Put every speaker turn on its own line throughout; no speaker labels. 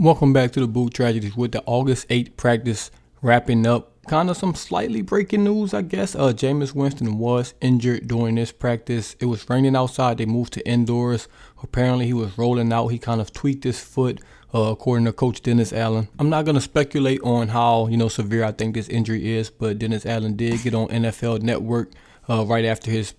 Welcome back to the Boot Tragedies with the August 8th practice wrapping up. Kind of some slightly breaking news, I guess. Jameis Winston was injured during this practice. It was raining outside. They moved to indoors. Apparently, he was rolling out. He kind of tweaked his foot, according to Coach Dennis Allen. I'm not going to speculate on how, severe I think this injury is, but Dennis Allen did get on NOFnetwork right after his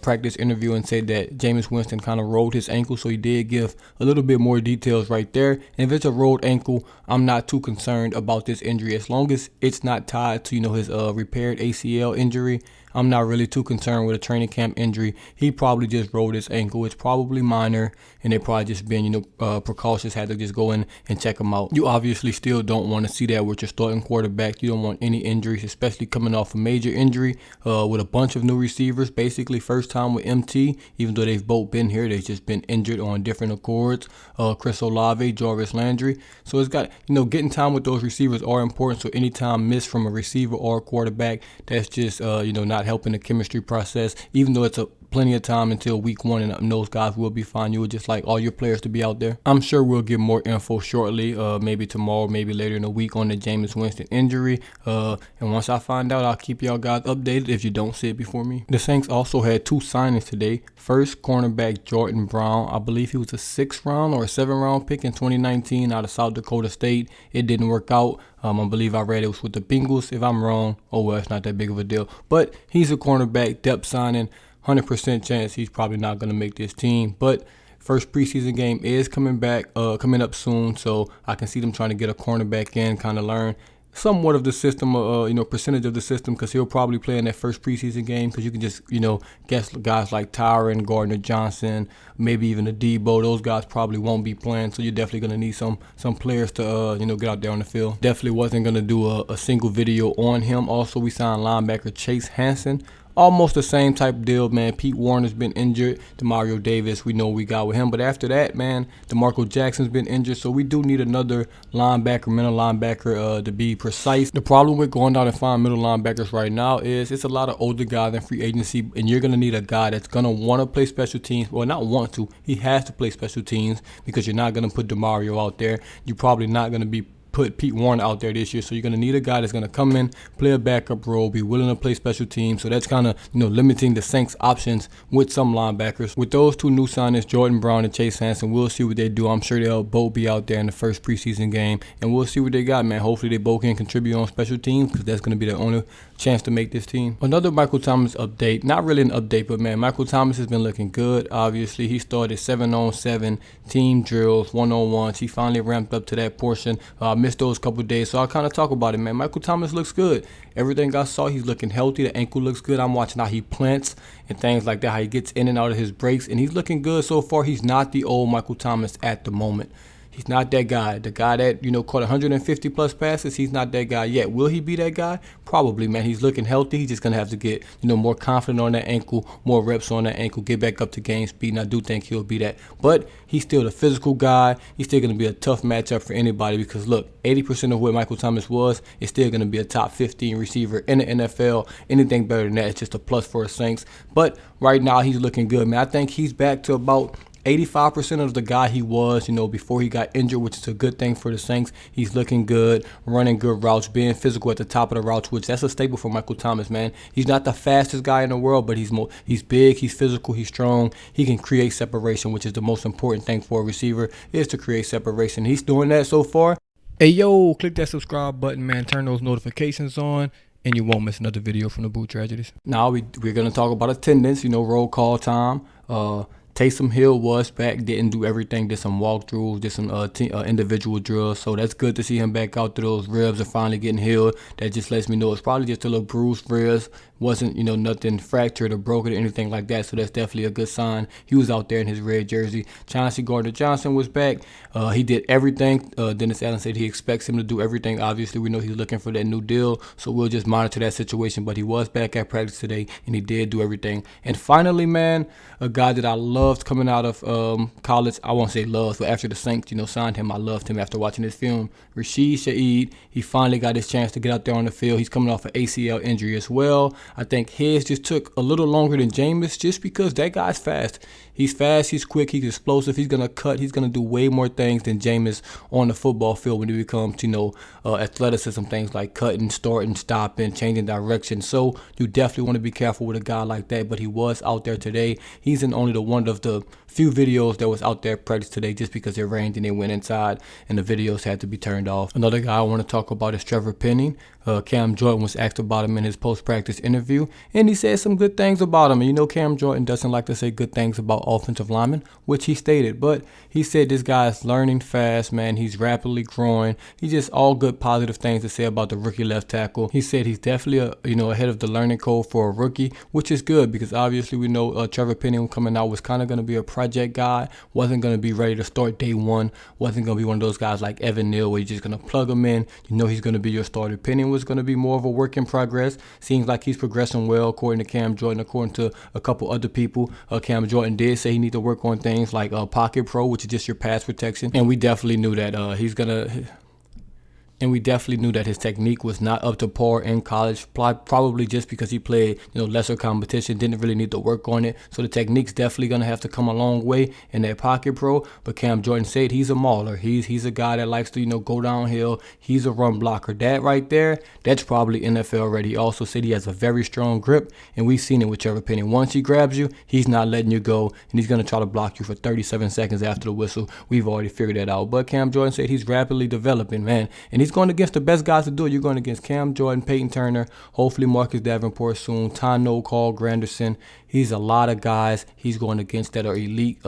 practice interview and said that Jameis Winston kind of rolled his ankle, so he did give a little bit more details right there. And if it's a rolled ankle, I'm not too concerned about this injury as long as it's not tied to his repaired ACL injury. I'm not really too concerned with a training camp injury. He probably just rolled his ankle. It's probably minor, and they probably just been, precautious, had to just go in and check him out. You obviously still don't want to see that with your starting quarterback. You don't want any injuries, especially coming off a major injury with a bunch of new receivers. Basically, first time with MT, even though they've both been here, they've just been injured on different accords. Chris Olave, Jarvis Landry. So it's got, getting time with those receivers are important. So anytime missed from a receiver or a quarterback, that's just, not helping the chemistry process, even though it's plenty of time until week 1 and those guys will be fine. You would just like all your players to be out there. I'm sure we'll get more info shortly, maybe tomorrow, maybe later in the week on the Jameis Winston injury. And once I find out, I'll keep y'all guys updated if you don't see it before me. The Saints also had 2 signings today. First, cornerback Jordan Brown. I believe he was a 6th round or a 7th round pick in 2019 out of South Dakota State. It didn't work out. I believe I read it was with the Bengals. If I'm wrong, oh well, it's not that big of a deal. But he's a cornerback, depth signing. 100% chance he's probably not going to make this team. But first preseason game is coming up soon. So I can see them trying to get a cornerback in, kind of learn somewhat of the system, percentage of the system, because he'll probably play in that first preseason game, because you can just, guess guys like Tyron, Gardner Johnson, maybe even a Debo. Those guys probably won't be playing, so you're definitely going to need some players to, get out there on the field. Definitely wasn't going to do a single video on him. Also, we signed linebacker Chase Hansen. Almost the same type of deal, man. Pete Warner's been injured. DeMario Davis, we know we got with him. But after that, man, DeMarco Jackson's been injured. So we do need another linebacker, middle linebacker, to be precise. The problem with going out and finding middle linebackers right now is it's a lot of older guys in free agency. And you're going to need a guy that's going to want to play special teams. Well, not want to. He has to play special teams, because you're not going to put DeMario out there. You're probably not going to put Pete Warner out there this year, so you're going to need a guy that's going to come in, play a backup role, be willing to play special teams. So that's kind of, limiting the Saints' options with some linebackers. With those 2 new signings, Jordan Brown and Chase Hansen, we'll see what they do. I'm sure they'll both be out there in the first preseason game, and we'll see what they got, man. Hopefully they both can contribute on special teams, because that's going to be their only chance to make this team. Another Michael Thomas update, not really an update, but man, Michael Thomas has been looking good. Obviously, he started 7-on-7 team drills, 1-on-1s. He finally ramped up to that portion. Missed those couple days, so I'll kind of talk about it, man. Michael Thomas looks good. Everything I saw, he's looking healthy. The ankle looks good. I'm watching how he plants and things like that, how he gets in and out of his breaks, and he's looking good so far. He's not the old Michael Thomas at the moment. He's not that guy. The guy that, caught 150 plus passes, he's not that guy yet. Will he be that guy? Probably, man. He's looking healthy. He's just going to have to get, more confident on that ankle, more reps on that ankle, get back up to game speed, and I do think he'll be that. But he's still the physical guy. He's still going to be a tough matchup for anybody, because, look, 80% of what Michael Thomas was is still going to be a top 15 receiver in the NFL. Anything better than that is just a plus for the Saints. But right now, he's looking good, man. I think he's back to about 85% of the guy he was, before he got injured, which is a good thing for the Saints. He's looking good, running good routes, being physical at the top of the routes, which that's a staple for Michael Thomas, man. He's not the fastest guy in the world, but he's big, he's physical, he's strong. He can create separation, which is the most important thing for a receiver, is to create separation. He's doing that so far. Hey, yo, click that subscribe button, man. Turn those notifications on, and you won't miss another video from the Boot Tragedies. Now we're going to talk about attendance, roll call time. Taysom Hill was back, didn't do everything, did some walkthroughs, did some individual drills. So that's good to see him back out to those ribs and finally getting healed. That just lets me know it's probably just a little bruised ribs. Wasn't, nothing fractured or broken or anything like that. So that's definitely a good sign. He was out there in his red jersey. Chauncey Gardner-Johnson was back. He did everything. Dennis Allen said he expects him to do everything. Obviously, we know he's looking for that new deal. So we'll just monitor that situation. But he was back at practice today, and he did do everything. And finally, man, a guy that I love loved coming out of college. I won't say loved, but after the Saints, signed him, I loved him after watching his film. Rashid Shaheed, he finally got his chance to get out there on the field. He's coming off an ACL injury as well. I think his just took a little longer than Jameis just because that guy's fast. He's fast, he's quick, he's explosive, he's going to cut, he's going to do way more things than Jameis on the football field when it becomes, athleticism, things like cutting, starting, stopping, changing direction. So you definitely want to be careful with a guy like that, but he was out there today. He's in only one of the few videos that was out there practice today just because it rained and they went inside and the videos had to be turned off. Another guy I want to talk about is Trevor Penning. Cam Jordan was asked about him in his post-practice interview, and he said some good things about him. And Cam Jordan doesn't like to say good things about offensive linemen, which he stated, but he said this guy is learning fast, man. He's rapidly growing. He just all good positive things to say about the rookie left tackle. He said he's definitely ahead of the learning curve for a rookie, which is good because obviously we know Trevor Penning coming out was kind of going to be a project guy, wasn't going to be ready to start day one, wasn't going to be one of those guys like Evan Neal where you're just going to plug him in. He's going to be your starter. Penning was going to be more of a work in progress. Seems like he's progressing well according to Cam Jordan, according to a couple other people. Cam Jordan did say he needs to work on things like Pocket Pro, which is just your pass protection, and we definitely knew that his technique was not up to par in college, probably just because he played, lesser competition, didn't really need to work on it. So the technique's definitely going to have to come a long way in that Pocket Pro. But Cam Jordan said he's a mauler. He's a guy that likes to, go downhill. He's a run blocker. That right there, that's probably NFL ready. He also said he has a very strong grip, and we've seen it with Trevor Penning. Once he grabs you, he's not letting you go, and he's going to try to block you for 37 seconds after the whistle. We've already figured that out. But Cam Jordan said he's rapidly developing, man, and he's going against the best guys to do it. You're going against Cam Jordan, Peyton Turner, hopefully Marcus Davenport soon, Tano, Carl Granderson. He's a lot of guys he's going against that are elite,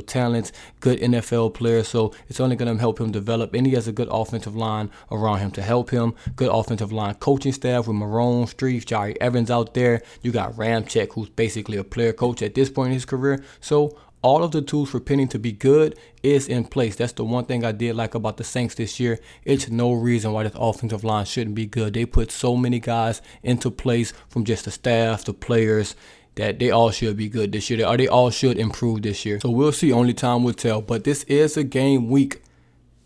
talents, good NFL players. So it's only going to help him develop. And he has a good offensive line around him to help him. Good offensive line coaching staff with Marone, Streif, Jari Evans out there. You got Ramczyk, who's basically a player coach at this point in his career. So all of the tools for Penning to be good is in place. That's the one thing I did like about the Saints this year. It's no reason why this offensive line shouldn't be good. They put so many guys into place from just the staff, the players, that they all should be good this year. Or they all should improve this year. So we'll see. Only time will tell. But this is a game week.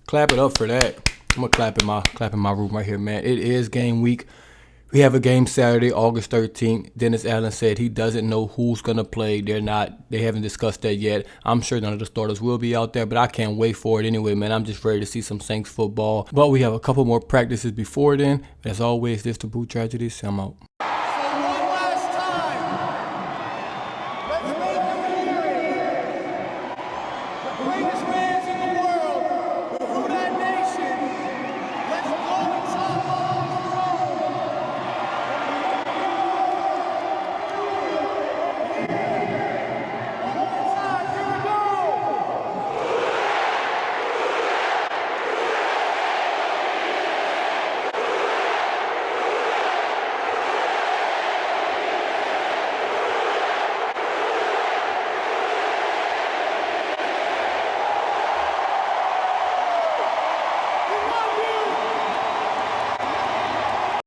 Clap it up for that. I'm going to clap in my room right here, man. It is game week. We have a game Saturday, August 13th. Dennis Allen said he doesn't know who's going to play. They haven't discussed that yet. I'm sure none of the starters will be out there, but I can't wait for it anyway, man. I'm just ready to see some Saints football. But we have a couple more practices before then. As always, this is the Boot Tragedies. I'm out.